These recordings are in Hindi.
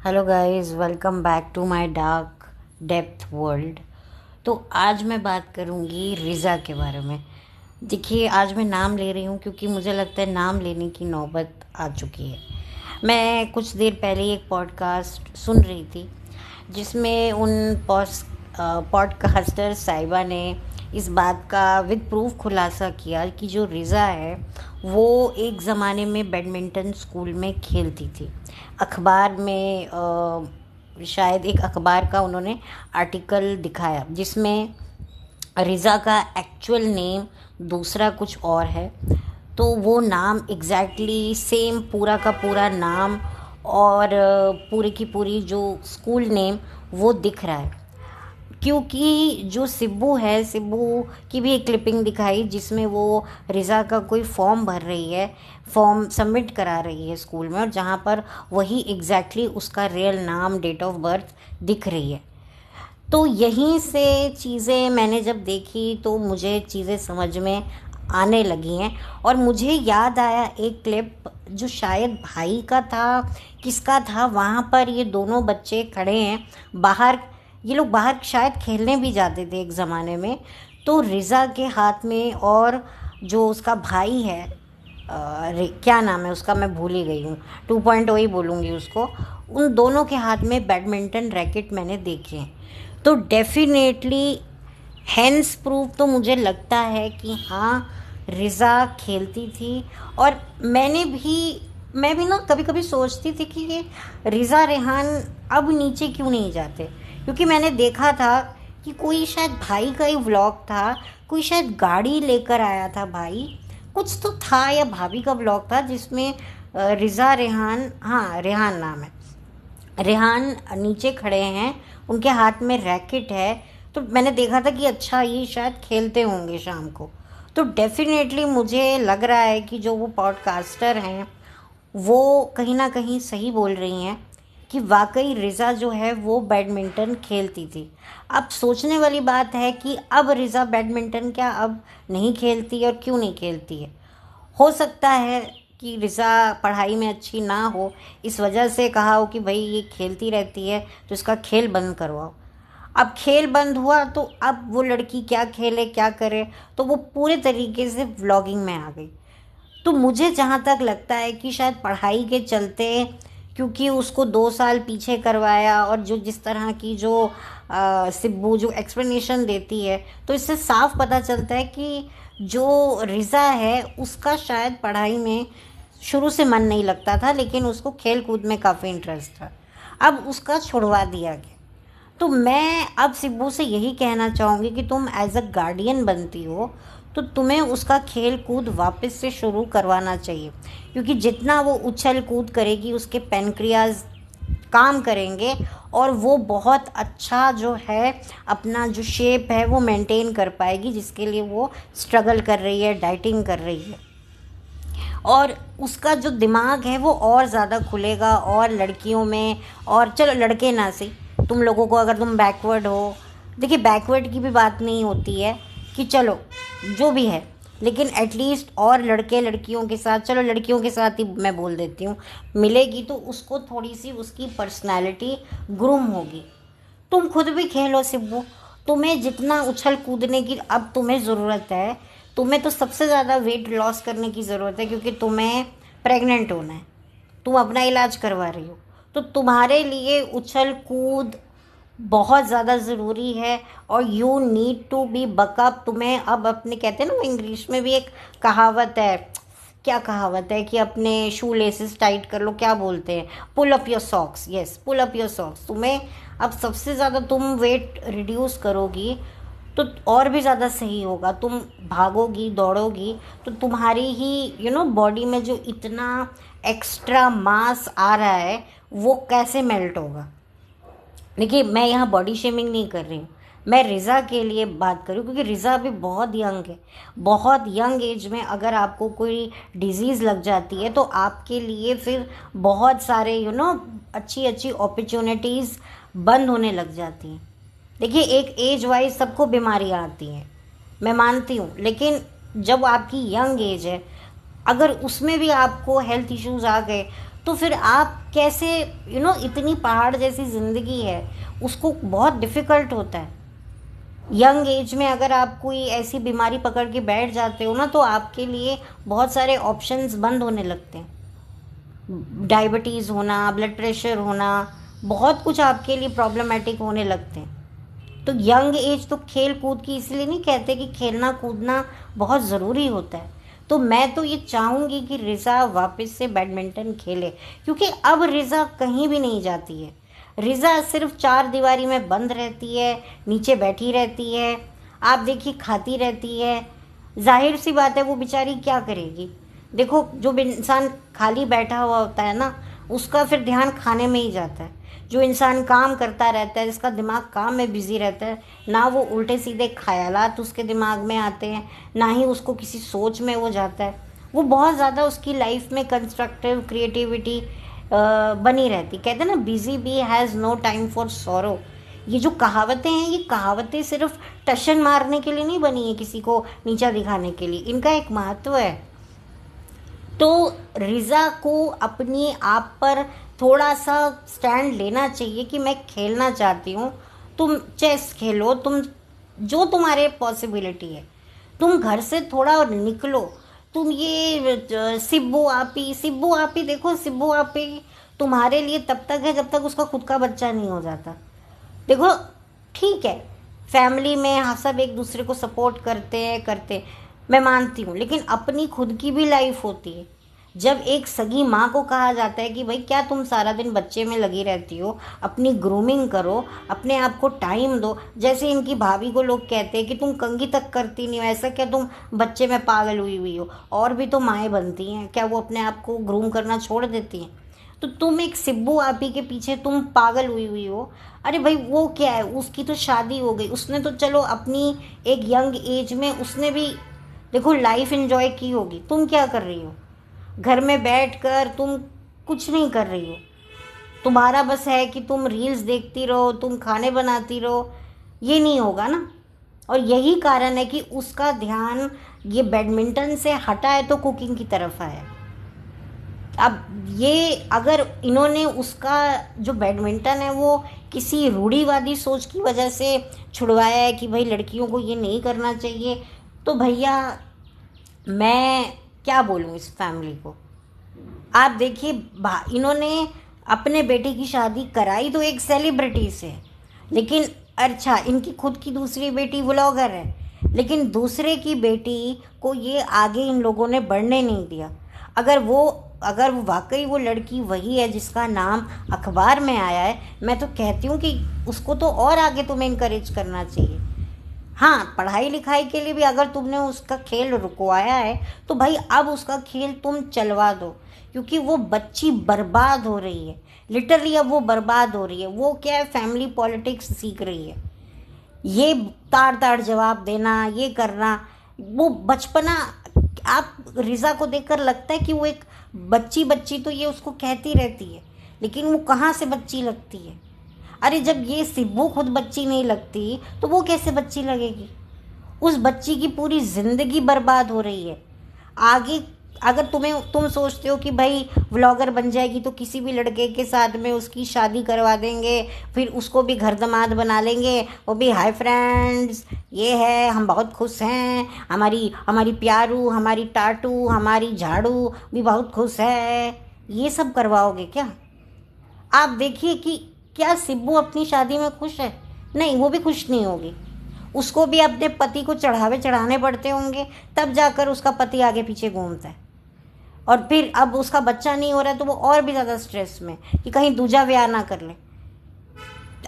Hello guys, welcome back to my dark depth world. तो आज मैं बात करूंगी रिज़ा के बारे में। देखिए, आज मैं नाम ले रही हूँ क्योंकि मुझे लगता है नाम लेने की नौबत आ चुकी है। मैं कुछ देर पहले एक पॉडकास्ट सुन रही थी जिसमें उन पॉडकास्टर साहिबा ने इस बात का विद प्रूफ खुलासा किया कि जो रिज़ा है वो एक ज़माने में बैडमिंटन स्कूल में खेलती थी। अखबार में शायद एक अखबार का उन्होंने आर्टिकल दिखाया जिसमें रिज़ा का एक्चुअल नेम दूसरा कुछ और है। तो वो नाम एग्जैक्टली सेम पूरा का पूरा नाम और पूरी की पूरी जो स्कूल नेम वो दिख रहा है। क्योंकि जो सिब्बू है, सिब्बू की भी एक क्लिपिंग दिखाई जिसमें वो रिज़ा का कोई फॉर्म भर रही है, फॉर्म सबमिट करा रही है स्कूल में, और जहाँ पर वही एग्जैक्टली उसका रियल नाम, डेट ऑफ बर्थ दिख रही है। तो यहीं से चीज़ें मैंने जब देखी तो मुझे चीज़ें समझ में आने लगी हैं। और मुझे याद आया एक क्लिप जो शायद भाई का था, किसका था, वहाँ पर ये दोनों बच्चे खड़े हैं बाहर। ये लोग बाहर शायद खेलने भी जाते थे एक ज़माने में। तो रिज़ा के हाथ में और जो उसका भाई है, क्या नाम है उसका, मैं भूल ही गई हूँ, 2.0 ही बोलूँगी उसको, उन दोनों के हाथ में बैडमिंटन रैकेट मैंने देखे हैं। तो डेफिनेटली हैंड्स प्रूफ तो मुझे लगता है कि हाँ, रिज़ा खेलती थी। और मैं भी ना कभी कभी सोचती थी कि ये रिज़ा रेहान अब नीचे क्यों नहीं जाते। क्योंकि मैंने देखा था कि कोई शायद भाई का ही व्लॉग था, कोई शायद गाड़ी लेकर आया था भाई, कुछ तो था, या भाभी का व्लॉग था जिसमें रिज़ा रेहान, हाँ रेहान नाम है, रेहान नीचे खड़े हैं, उनके हाथ में रैकेट है। तो मैंने देखा था कि अच्छा, ये शायद खेलते होंगे शाम को। तो डेफिनेटली मुझे लग रहा है कि जो वो पॉडकास्टर हैं वो कहीं ना कहीं सही बोल रही हैं कि वाकई रिज़ा जो है वो बैडमिंटन खेलती थी। अब सोचने वाली बात है कि अब रिज़ा बैडमिंटन क्या अब नहीं खेलती, और क्यों नहीं खेलती है। हो सकता है कि रिज़ा पढ़ाई में अच्छी ना हो, इस वजह से कहा हो कि भाई ये खेलती रहती है तो इसका खेल बंद करवाओ। अब खेल बंद हुआ तो अब वो लड़की क्या खेले क्या करे, तो वो पूरे तरीके से व्लॉगिंग में आ गई। तो मुझे जहाँ तक लगता है कि शायद पढ़ाई के चलते, क्योंकि उसको 2 साल पीछे करवाया, और जो जिस तरह की जो सिब्बू जो एक्सप्लेनेशन देती है, तो इससे साफ पता चलता है कि जो रिज़ा है उसका शायद पढ़ाई में शुरू से मन नहीं लगता था, लेकिन उसको खेल कूद में काफ़ी इंटरेस्ट था। अब उसका छुड़वा दिया गया। तो मैं अब सिब्बू से यही कहना चाहूँगी कि तुम एज अ गार्डियन बनती हो तो तुम्हें उसका खेल कूद वापस से शुरू करवाना चाहिए। क्योंकि जितना वो उछल कूद करेगी उसके पेनक्रियाज काम करेंगे, और वो बहुत अच्छा जो है अपना जो शेप है वो मेंटेन कर पाएगी, जिसके लिए वो स्ट्रगल कर रही है, डाइटिंग कर रही है। और उसका जो दिमाग है वो और ज़्यादा खुलेगा, और लड़कियों में, और चलो लड़के ना सही, तुम लोगों को अगर तुम बैकवर्ड हो, देखिए बैकवर्ड की भी बात नहीं होती है कि चलो जो भी है, लेकिन एटलीस्ट और लड़के लड़कियों के साथ, चलो लड़कियों के साथ ही मैं बोल देती हूँ, मिलेगी तो उसको थोड़ी सी उसकी पर्सनैलिटी ग्रूम होगी। तुम खुद भी खेलो सिब्बू, तुम्हें जितना उछल कूदने की अब तुम्हें ज़रूरत है, तुम्हें तो सबसे ज़्यादा वेट लॉस करने की ज़रूरत है, क्योंकि तुम्हें प्रेग्नेंट होना है, तुम अपना इलाज करवा रही हो, तो तुम्हारे लिए उछल कूद बहुत ज़्यादा ज़रूरी है। और you need to be buck up. तुम्हें अब अपने, कहते हैं ना, वो इंग्लिश में भी एक कहावत है, क्या कहावत है कि अपने शू लेसेस टाइट कर लो, क्या बोलते हैं, pull up your socks, yes pull up your socks. तुम्हें अब सबसे ज़्यादा तुम वेट रिड्यूस करोगी तो और भी ज़्यादा सही होगा। तुम भागोगी दौड़ोगी तो तुम्हारी ही बॉडी में जो इतना एक्स्ट्रा मास आ रहा है वो कैसे मेल्ट होगा। देखिए, मैं यहाँ बॉडी शेमिंग नहीं कर रही हूँ, मैं रिज़ा के लिए बात करूँ, क्योंकि रिज़ा अभी बहुत यंग है। बहुत यंग एज में अगर आपको कोई डिज़ीज़ लग जाती है तो आपके लिए फिर बहुत सारे अच्छी अच्छी अपॉर्चुनिटीज़ बंद होने लग जाती हैं। देखिए, एक एज वाइज सबको बीमारियाँ आती हैं, मैं मानती हूँ, लेकिन जब आपकी यंग एज है, अगर उसमें भी आपको हेल्थ इश्यूज़ आ गए तो फिर आप कैसे इतनी पहाड़ जैसी ज़िंदगी है, उसको बहुत डिफ़िकल्ट होता है। यंग एज में अगर आप कोई ऐसी बीमारी पकड़ के बैठ जाते हो ना, तो आपके लिए बहुत सारे ऑप्शंस बंद होने लगते हैं। डायबिटीज़ होना, ब्लड प्रेशर होना, बहुत कुछ आपके लिए प्रॉब्लमेटिक होने लगते हैं। तो यंग एज तो खेल कूद की इसलिए नहीं कहते कि खेलना कूदना बहुत ज़रूरी होता है। तो मैं तो ये चाहूँगी कि रिज़ा वापस से बैडमिंटन खेले, क्योंकि अब रिज़ा कहीं भी नहीं जाती है। रिज़ा सिर्फ 4 दीवारी में बंद रहती है, नीचे बैठी रहती है, आप देखिए खाती रहती है। जाहिर सी बात है वो बेचारी क्या करेगी। देखो जो इंसान खाली बैठा हुआ होता है ना, उसका फिर ध्यान खाने में ही जाता है। जो इंसान काम करता रहता है, जिसका दिमाग काम में बिजी रहता है, ना वो उल्टे सीधे ख्यालात उसके दिमाग में आते हैं, ना ही उसको किसी सोच में वो जाता है। वो बहुत ज़्यादा उसकी लाइफ में कंस्ट्रक्टिव क्रिएटिविटी बनी रहती। कहते हैं ना, busy bee has no time for sorrow. ये जो कहावतें हैं, ये कहावतें सिर्फ टशन मारने के लिए नहीं बनी है, किसी को नीचा दिखाने के लिए। इनका एक महत्व है। तो रिज़ा को अपनी आप पर थोड़ा सा स्टैंड लेना चाहिए कि मैं खेलना चाहती हूँ। तुम चेस खेलो, तुम जो तुम्हारे पॉसिबिलिटी है, तुम घर से थोड़ा और निकलो। तुम ये सिब्बू आपी देखो, सिब्बू आपी तुम्हारे लिए तब तक है जब तक उसका खुद का बच्चा नहीं हो जाता। देखो ठीक है, फैमिली में हाँ सब एक दूसरे को सपोर्ट करते मैं मानती हूँ, लेकिन अपनी खुद की भी लाइफ होती है। जब एक सगी माँ को कहा जाता है कि भाई क्या तुम सारा दिन बच्चे में लगी रहती हो, अपनी ग्रूमिंग करो, अपने आप को टाइम दो। जैसे इनकी भाभी को लोग कहते हैं कि तुम कंघी तक करती नहीं हो, ऐसा क्या तुम बच्चे में पागल हुई हो। और भी तो माएँ बनती हैं, क्या वो अपने आप को ग्रूम करना छोड़ देती हैं? तो तुम एक सिब्बू आपी के पीछे तुम पागल हुई हो। अरे भाई वो क्या है, उसकी तो शादी हो गई, उसने तो चलो अपनी एक यंग एज में उसने भी देखो लाइफ एंजॉय की होगी। तुम क्या कर रही हो? घर में बैठकर तुम कुछ नहीं कर रही हो। तुम्हारा बस है कि तुम रील्स देखती रहो, तुम खाने बनाती रहो। ये नहीं होगा ना। और यही कारण है कि उसका ध्यान ये बैडमिंटन से हटा है तो कुकिंग की तरफ आया। अब ये अगर इन्होंने उसका जो बैडमिंटन है वो किसी रूढ़िवादी सोच की वजह से छुड़वाया है कि भाई लड़कियों को ये नहीं करना चाहिए, तो भैया मैं क्या बोलूँ इस फैमिली को। आप देखिए इन्होंने अपने बेटे की शादी कराई तो एक सेलिब्रिटी से, लेकिन अच्छा इनकी खुद की दूसरी बेटी व्लॉगर है, लेकिन दूसरे की बेटी को ये आगे इन लोगों ने बढ़ने नहीं दिया। अगर वाकई वो लड़की वही है जिसका नाम अखबार में आया है, मैं तो कहती हूँ कि उसको तो और आगे तुम्हें इनकरेज करना चाहिए। हाँ, पढ़ाई लिखाई के लिए भी अगर तुमने उसका खेल रुकवाया है तो भाई अब उसका खेल तुम चलवा दो, क्योंकि वो बच्ची बर्बाद हो रही है। लिटरली अब वो बर्बाद हो रही है। वो क्या है, फैमिली पॉलिटिक्स सीख रही है। ये ताड़ ताड़ जवाब देना, ये करना, वो बचपना। आप रिज़ा को देखकर लगता है कि वो एक बच्ची तो ये उसको कहती रहती है, लेकिन वो कहाँ से बच्ची लगती है। अरे जब ये सिब्बू खुद बच्ची नहीं लगती तो वो कैसे बच्ची लगेगी। उस बच्ची की पूरी ज़िंदगी बर्बाद हो रही है। आगे अगर तुम सोचते हो कि भाई व्लॉगर बन जाएगी तो किसी भी लड़के के साथ में उसकी शादी करवा देंगे, फिर उसको भी घर दामाद बना लेंगे, वो भी हाय फ्रेंड्स ये है, हम बहुत खुश हैं, हमारी प्यारू, हमारी टाटू, हमारी झाड़ू भी बहुत खुश है, ये सब करवाओगे क्या? आप देखिए कि क्या सिब्बू अपनी शादी में खुश है? नहीं, वो भी खुश नहीं होगी। उसको भी अपने पति को चढ़ावे चढ़ाने पड़ते होंगे, तब जाकर उसका पति आगे पीछे घूमता है। और फिर अब उसका बच्चा नहीं हो रहा है तो वो और भी ज़्यादा स्ट्रेस में कि कहीं दूजा ब्याह ना कर ले।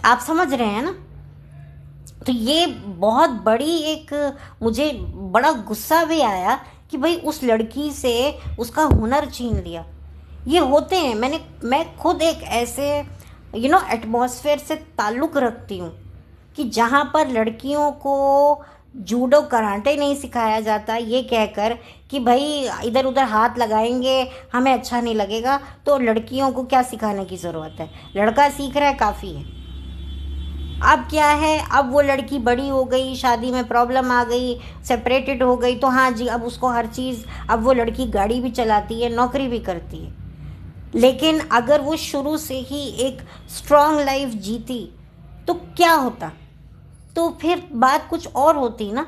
आप समझ रहे हैं ना। तो ये बहुत बड़ी एक, मुझे बड़ा गुस्सा भी आया कि भाई उस लड़की से उसका हुनर छीन लिया। ये होते हैं। मैं खुद एक ऐसे एटमॉस्फेयर से ताल्लुक़ रखती हूँ कि जहाँ पर लड़कियों को जूडो कराटे नहीं सिखाया जाता, ये कहकर कि भाई इधर उधर हाथ लगाएंगे हमें अच्छा नहीं लगेगा, तो लड़कियों को क्या सिखाने की ज़रूरत है। लड़का सीख रहा है, काफ़ी है। अब क्या है, अब वो लड़की बड़ी हो गई, शादी में प्रॉब्लम आ गई, सेपरेटेड हो गई, तो हाँ जी अब उसको हर चीज़, अब वो लड़की गाड़ी भी चलाती है, नौकरी भी करती है। लेकिन अगर वो शुरू से ही एक स्ट्रॉन्ग लाइफ जीती तो क्या होता, तो फिर बात कुछ और होती ना।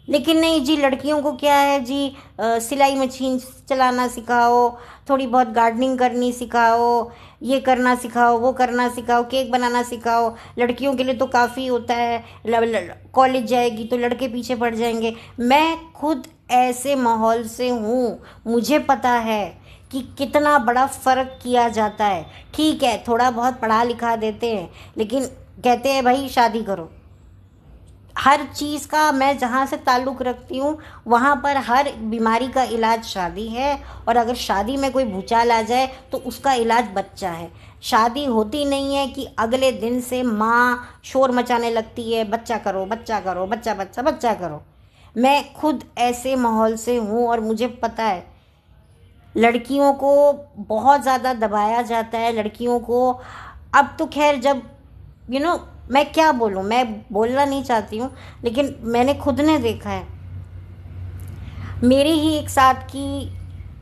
लेकिन नहीं जी, लड़कियों को क्या है जी, सिलाई मशीन चलाना सिखाओ, थोड़ी बहुत गार्डनिंग करनी सिखाओ, ये करना सिखाओ, वो करना सिखाओ, केक बनाना सिखाओ। लड़कियों के लिए तो काफ़ी होता है, कॉलेज जाएगी तो लड़के पीछे पड़ जाएंगे। मैं खुद ऐसे माहौल से हूँ, मुझे पता है कि कितना बड़ा फ़र्क किया जाता है। ठीक है, थोड़ा बहुत पढ़ा लिखा देते हैं, लेकिन कहते हैं भाई शादी करो। हर चीज़ का मैं जहाँ से ताल्लुक़ रखती हूँ वहाँ पर हर बीमारी का इलाज शादी है, और अगर शादी में कोई भूचाल आ जाए तो उसका इलाज बच्चा है। शादी होती नहीं है कि अगले दिन से माँ शोर मचाने लगती है, बच्चा करो, बच्चा करो, बच्चा बच्चा बच्चा करो। मैं खुद ऐसे माहौल से हूँ और मुझे पता है लड़कियों को बहुत ज़्यादा दबाया जाता है। लड़कियों को अब तो खैर, जब मैं क्या बोलूँ, मैं बोलना नहीं चाहती हूँ, लेकिन मैंने खुद ने देखा है। मेरी ही एक साथ की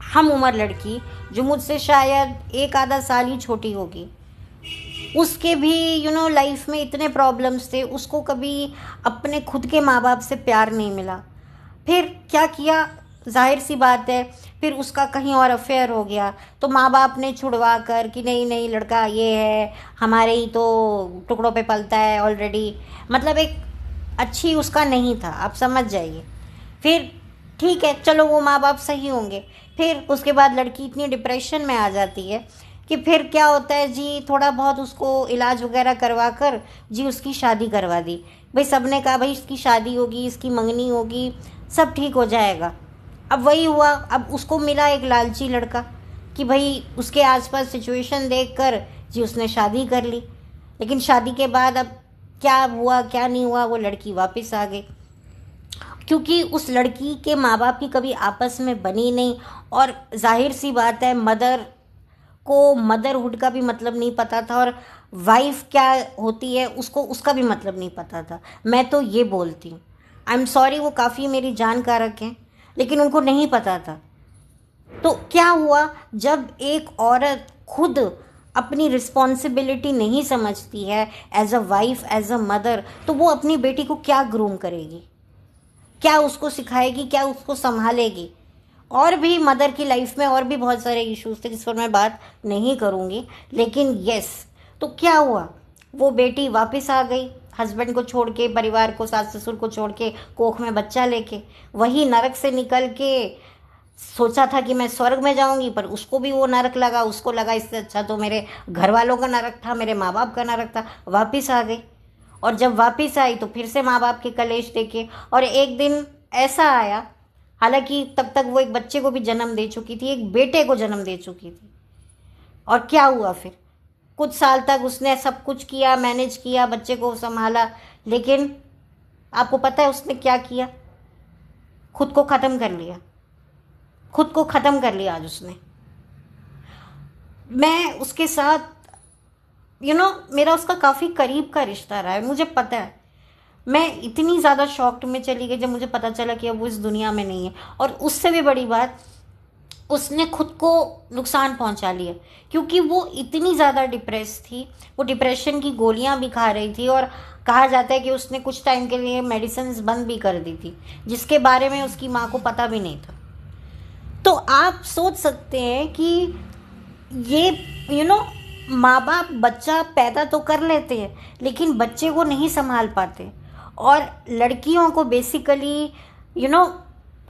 हम उम्र लड़की जो मुझसे शायद एक आधा साल ही छोटी होगी, उसके भी लाइफ में इतने प्रॉब्लम्स थे, उसको कभी अपने खुद के माँ बाप से प्यार नहीं मिला। फिर क्या किया, जाहिर सी बात है, फिर उसका कहीं और अफेयर हो गया तो माँ बाप ने छुड़वा कर कि नहीं नहीं, लड़का ये है, हमारे ही तो टुकड़ों पे पलता है ऑलरेडी, मतलब एक अच्छी उसका नहीं था, आप समझ जाइए। फिर ठीक है, चलो वो माँ बाप सही होंगे। फिर उसके बाद लड़की इतनी डिप्रेशन में आ जाती है कि फिर क्या होता है जी, थोड़ा बहुत उसको इलाज वगैरह करवा कर जी उसकी शादी करवा दी। भाई सबने कहा भाई इसकी शादी होगी, इसकी मंगनी होगी, सब ठीक हो जाएगा। अब वही हुआ, अब उसको मिला एक लालची लड़का कि भाई उसके आसपास सिचुएशन देखकर जी उसने शादी कर ली। लेकिन शादी के बाद अब क्या हुआ क्या नहीं हुआ, वो लड़की वापस आ गई, क्योंकि उस लड़की के माँ बाप की कभी आपस में बनी नहीं। और जाहिर सी बात है, मदर को मदरहुड का भी मतलब नहीं पता था, और वाइफ क्या होती है उसको उसका भी मतलब नहीं पता था। मैं तो ये बोलती हूँ, आई एम सॉरी, वो काफ़ी मेरी जानकारक हैं, लेकिन उनको नहीं पता था। तो क्या हुआ, जब एक औरत खुद अपनी रिस्पॉन्सिबिलिटी नहीं समझती है as a wife, as a mother, तो वो अपनी बेटी को क्या ग्रूम करेगी, क्या उसको सिखाएगी, क्या उसको संभालेगी। और भी मदर की लाइफ में और भी बहुत सारे इश्यूज थे जिस पर मैं बात नहीं करूँगी, लेकिन यस, तो क्या हुआ, वो बेटी वापस आ गई हस्बैंड को छोड़ के, परिवार को, सास ससुर को छोड़ के, कोख में बच्चा लेके, वही नरक से निकल के सोचा था कि मैं स्वर्ग में जाऊंगी, पर उसको भी वो नरक लगा, उसको लगा इससे अच्छा तो मेरे घर वालों का नरक था, मेरे माँ बाप का नरक था। वापस आ गई, और जब वापस आई तो फिर से माँ बाप के कलेश देखे। और एक दिन ऐसा आया, हालांकि तब तक वो एक बच्चे को भी जन्म दे चुकी थी, एक बेटे को जन्म दे चुकी थी। और क्या हुआ फिर, कुछ साल तक उसने सब कुछ किया, मैनेज किया, बच्चे को संभाला, लेकिन आपको पता है उसने क्या किया, खुद को ख़त्म कर लिया, खुद को ख़त्म कर लिया आज उसने। मैं उसके साथ मेरा उसका काफ़ी करीब का रिश्ता रहा है, मुझे पता है। मैं इतनी ज़्यादा शॉक्ड में चली गई जब मुझे पता चला कि अब वो इस दुनिया में नहीं है। और उससे भी बड़ी बात, उसने खुद को नुकसान पहुंचा लिया, क्योंकि वो इतनी ज़्यादा डिप्रेस थी, वो डिप्रेशन की गोलियां भी खा रही थी, और कहा जाता है कि उसने कुछ टाइम के लिए मेडिसिन बंद भी कर दी थी, जिसके बारे में उसकी माँ को पता भी नहीं था। तो आप सोच सकते हैं कि ये माँ बाप बच्चा पैदा तो कर लेते हैं, लेकिन बच्चे को नहीं संभाल पाते। और लड़कियों को बेसिकली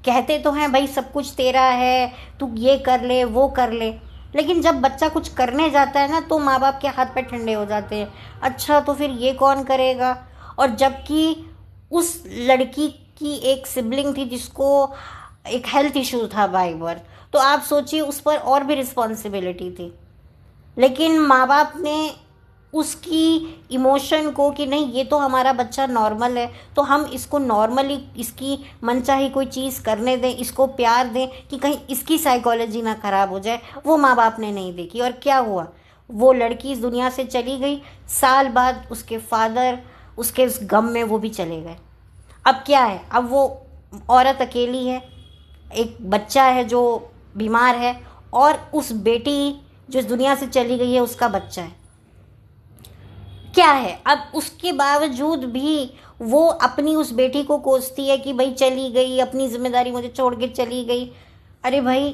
कहते तो हैं भाई सब कुछ तेरा है, तू ये कर ले वो कर ले, लेकिन जब बच्चा कुछ करने जाता है ना तो माँ बाप के हाथ पैर ठंडे हो जाते हैं। अच्छा तो फिर ये कौन करेगा। और जबकि उस लड़की की एक सिबलिंग थी जिसको एक हेल्थ इशू था बाय बर्थ, तो आप सोचिए उस पर और भी रिस्पॉन्सिबिलिटी थी। लेकिन माँ बाप ने उसकी इमोशन को कि नहीं ये तो हमारा बच्चा नॉर्मल है, तो हम इसको नॉर्मली इसकी मनचाही कोई चीज़ करने दें, इसको प्यार दें कि कहीं इसकी साइकोलॉजी ना ख़राब हो जाए, वो माँ बाप ने नहीं देखी। और क्या हुआ, वो लड़की इस दुनिया से चली गई, साल बाद उसके फादर उसके उस गम में वो भी चले गए। अब क्या है, अब वो औरत अकेली है, एक बच्चा है जो बीमार है, और उस बेटी जो इस दुनिया से चली गई है उसका बच्चा है। क्या है, अब उसके बावजूद भी वो अपनी उस बेटी को कोसती है कि भाई चली गई, अपनी जिम्मेदारी मुझे छोड़ के चली गई। अरे भाई,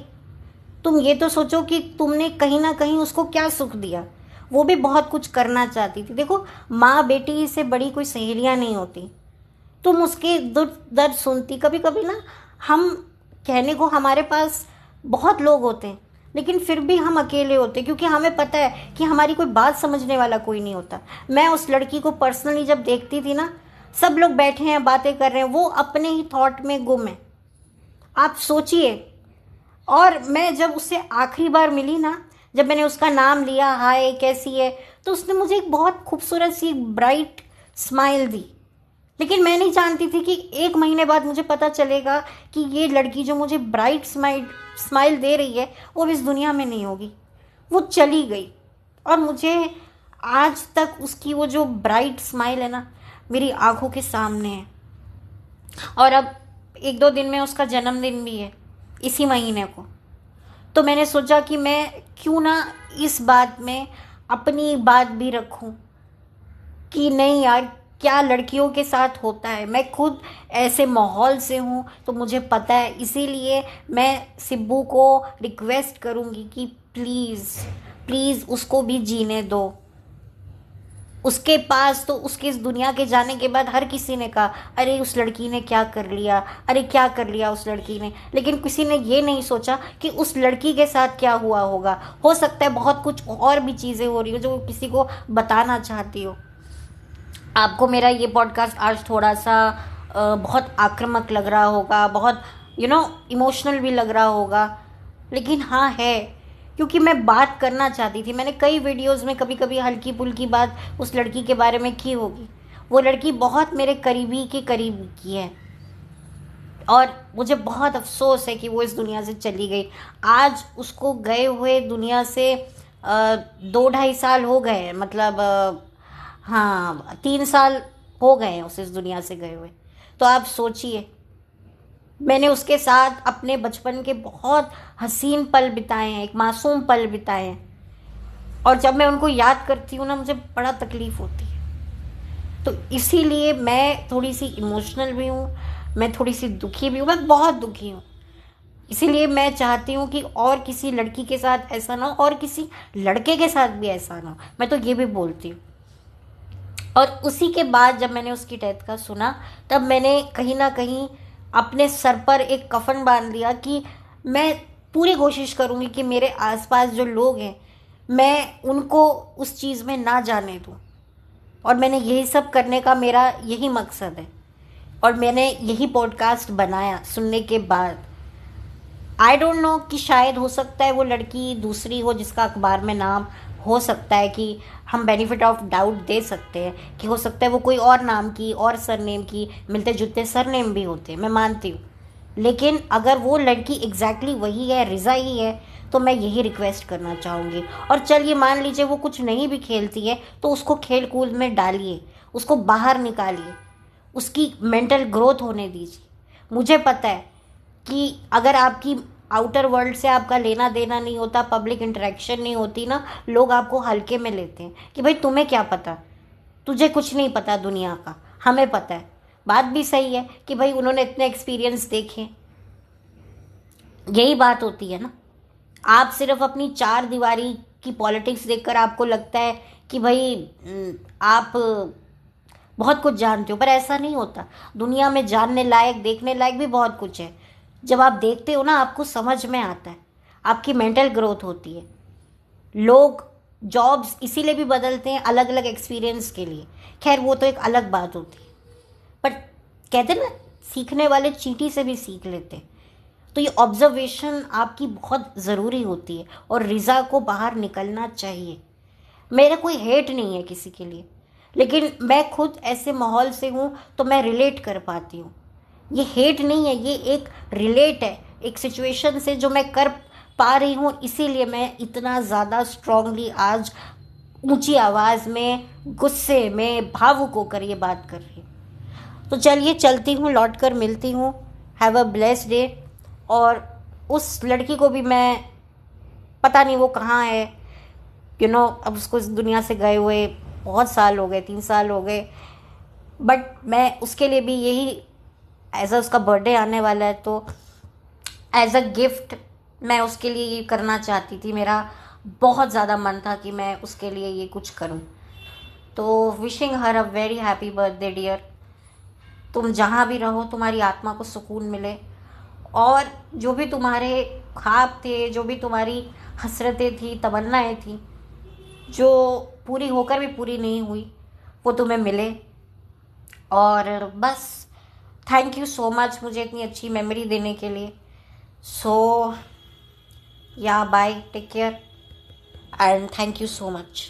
तुम ये तो सोचो कि तुमने कहीं ना कहीं उसको क्या सुख दिया। वो भी बहुत कुछ करना चाहती थी। देखो, माँ बेटी से बड़ी कोई सहेलियाँ नहीं होती। तुम उसके दुख दर्द सुनती। कभी कभी ना, हम कहने को हमारे पास बहुत लोग होते हैं, लेकिन फिर भी हम अकेले होते हैं, क्योंकि हमें पता है कि हमारी कोई बात समझने वाला कोई नहीं होता। मैं उस लड़की को पर्सनली जब देखती थी ना, सब लोग बैठे हैं, बातें कर रहे हैं, वो अपने ही थॉट में गुम है। आप सोचिए। और मैं जब उससे आखिरी बार मिली ना, जब मैंने उसका नाम लिया, हाय कैसी है, तो उसने मुझे एक बहुत खूबसूरत सी ब्राइट स्माइल दी। लेकिन मैं नहीं जानती थी कि 1 महीने बाद मुझे पता चलेगा कि ये लड़की जो मुझे ब्राइट स्माइल दे रही है वो भी इस दुनिया में नहीं होगी। वो चली गई। और मुझे आज तक उसकी वो जो ब्राइट स्माइल है ना, मेरी आंखों के सामने है। और अब 1-2 दिन में उसका जन्मदिन भी है, इसी महीने को। तो मैंने सोचा कि मैं क्यों ना इस बात में अपनी बात भी रखूं कि नहीं यार, क्या लड़कियों के साथ होता है। मैं खुद ऐसे माहौल से हूँ तो मुझे पता है। इसीलिए मैं सिब्बू को रिक्वेस्ट करूँगी कि प्लीज़ प्लीज़ उसको भी जीने दो। उसके पास तो, उसके इस दुनिया के जाने के बाद हर किसी ने कहा, अरे उस लड़की ने क्या कर लिया, अरे क्या कर लिया उस लड़की ने। लेकिन किसी ने ये नहीं सोचा कि उस लड़की के साथ क्या हुआ होगा। हो सकता है बहुत कुछ और भी चीज़ें हो रही हो जो किसी को बताना चाहती हो। आपको मेरा ये पॉडकास्ट आज थोड़ा सा बहुत आक्रामक लग रहा होगा, बहुत इमोशनल भी लग रहा होगा, लेकिन हाँ है, क्योंकि मैं बात करना चाहती थी। मैंने कई वीडियोस में कभी कभी हल्की फुल्की बात उस लड़की के बारे में की होगी। वो लड़की बहुत मेरे करीबी के करीब की है और मुझे बहुत अफसोस है कि वो इस दुनिया से चली गई। आज उसको गए हुए दुनिया से 2-2.5 साल हो गए हैं, मतलब हाँ 3 साल हो गए हैं उसे इस दुनिया से गए हुए। तो आप सोचिए, मैंने उसके साथ अपने बचपन के बहुत हसीन पल बिताए हैं, एक मासूम पल बिताए हैं। और जब मैं उनको याद करती हूँ ना, मुझे बड़ा तकलीफ़ होती है। तो इसीलिए मैं थोड़ी सी इमोशनल भी हूँ, मैं थोड़ी सी दुखी भी हूँ, मैं बहुत दुखी हूँ। इसीलिए मैं चाहती हूँ कि और किसी लड़की के साथ ऐसा ना हो, और किसी लड़के के साथ भी ऐसा ना हो। मैं तो ये भी बोलती हूँ। और उसी के बाद जब मैंने उसकी डेथ का सुना, तब मैंने कहीं ना कहीं अपने सर पर एक कफन बांध लिया कि मैं पूरी कोशिश करूँगी कि मेरे आसपास जो लोग हैं, मैं उनको उस चीज़ में ना जाने दूँ। और मैंने यही सब करने का मेरा यही मकसद है। और मैंने यही पॉडकास्ट बनाया सुनने के बाद। आई डोंट नो कि शायद हो सकता है वो लड़की दूसरी हो जिसका अखबार में नाम, हो सकता है कि हम बेनिफिट ऑफ डाउट दे सकते हैं कि हो सकता है वो कोई और नाम की और सरनेम की, मिलते जुलते सरनेम भी होते हैं, मैं मानती हूँ। लेकिन अगर वो लड़की एग्जैक्टली वही है, रिज़ा ही है, तो मैं यही रिक्वेस्ट करना चाहूँगी। और चलिए मान लीजिए वो कुछ नहीं भी खेलती है, तो उसको खेल कूद में डालिए, उसको बाहर निकालिए, उसकी मेंटल ग्रोथ होने दीजिए। मुझे पता है कि अगर आपकी आउटर वर्ल्ड से आपका लेना देना नहीं होता, पब्लिक इंटरेक्शन नहीं होती ना, लोग आपको हल्के में लेते हैं कि भाई तुम्हें क्या पता, तुझे कुछ नहीं पता दुनिया का, हमें पता है। बात भी सही है कि भाई उन्होंने इतने एक्सपीरियंस देखे। यही बात होती है ना। आप सिर्फ अपनी 4 दीवारी की पॉलिटिक्स देखकर आपको लगता है कि भाई आप बहुत कुछ जानते हो, पर ऐसा नहीं होता। दुनिया में जानने लायक, देखने लायक भी बहुत कुछ है। जब आप देखते हो ना, आपको समझ में आता है, आपकी मेंटल ग्रोथ होती है। लोग जॉब्स इसीलिए भी बदलते हैं, अलग अलग एक्सपीरियंस के लिए। खैर वो तो एक अलग बात होती है, पर कहते हैं ना, सीखने वाले चींटी से भी सीख लेते हैं। तो ये ऑब्जर्वेशन आपकी बहुत ज़रूरी होती है और रिज़ा को बाहर निकलना चाहिए। मेरा कोई हेट नहीं है किसी के लिए, लेकिन मैं खुद ऐसे माहौल से हूँ तो मैं रिलेट कर पाती हूँ। ये हेट नहीं है, ये एक रिलेट है एक सिचुएशन से जो मैं कर पा रही हूँ। इसीलिए मैं इतना ज़्यादा स्ट्रांगली आज ऊंची आवाज़ में, गुस्से में, भावुक होकर ये बात कर रही हूँ। तो चलिए चलती हूँ, लौट कर मिलती हूँ। Have a blessed day. और उस लड़की को भी मैं, पता नहीं वो कहाँ है, अब उसको इस दुनिया से गए हुए बहुत साल हो गए, 3 साल हो गए, बट मैं उसके लिए भी यही, एज अ उसका बर्थडे आने वाला है तो एज अ गिफ्ट मैं उसके लिए ये करना चाहती थी। मेरा बहुत ज़्यादा मन था कि मैं उसके लिए ये कुछ करूं। तो wishing her a very happy birthday dear. तुम जहाँ भी रहो तुम्हारी आत्मा को सुकून मिले, और जो भी तुम्हारे ख्वाब थे, जो भी तुम्हारी हसरतें थी, तमन्नाएं थी, जो पूरी होकर भी पूरी नहीं हुई, वो तुम्हें मिले। और बस, थैंक यू सो मच मुझे इतनी अच्छी मेमोरी देने के लिए। So yeah bye, take care and thank you so much.